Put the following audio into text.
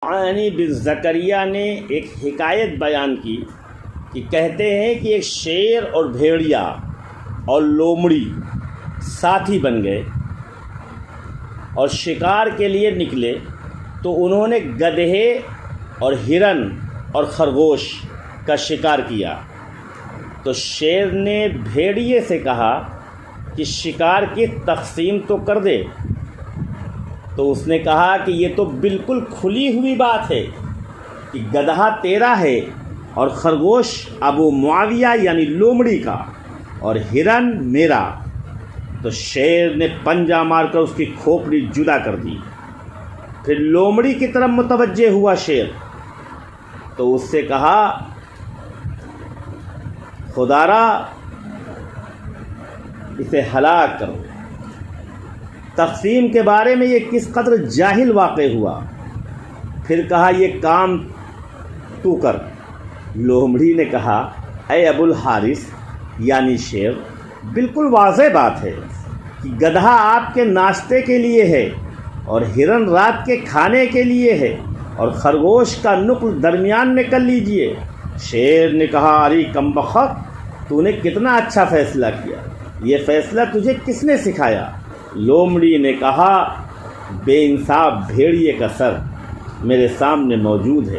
عنانی بن زکریا نے ایک حکایت بیان کی کہ کہتے ہیں کہ ایک شیر اور بھیڑیا اور لومڑی ساتھی بن گئے اور شکار کے لیے نکلے، تو انہوں نے گدھے اور ہرن اور خرگوش کا شکار کیا۔ تو شیر نے بھیڑیے سے کہا کہ شکار کی تقسیم تو کر دے۔ تو اس نے کہا کہ یہ تو بالکل کھلی ہوئی بات ہے کہ گدھا تیرا ہے اور خرگوش ابو معاویہ یعنی لومڑی کا اور ہرن میرا۔ تو شیر نے پنجہ مار کر اس کی کھوپڑی جدا کر دی۔ پھر لومڑی کی طرف متوجہ ہوا شیر، تو اس سے کہا خدارا اسے ہلاک کرو۔ تقسیم کے بارے میں یہ کس قدر جاہل واقع ہوا۔ پھر کہا یہ کام تو کر۔ لومڑی نے کہا اے ابو الحارث یعنی شیر، بالکل واضح بات ہے کہ گدھا آپ کے ناشتے کے لیے ہے اور ہرن رات کے کھانے کے لیے ہے اور خرگوش کا نقل درمیان میں کر لیجئے۔ شیر نے کہا ارے کمبخت، تو نے کتنا اچھا فیصلہ کیا، یہ فیصلہ تجھے کس نے سکھایا؟ لومڑی نے کہا بے انصاف بھیڑیے کا سر میرے سامنے موجود ہے۔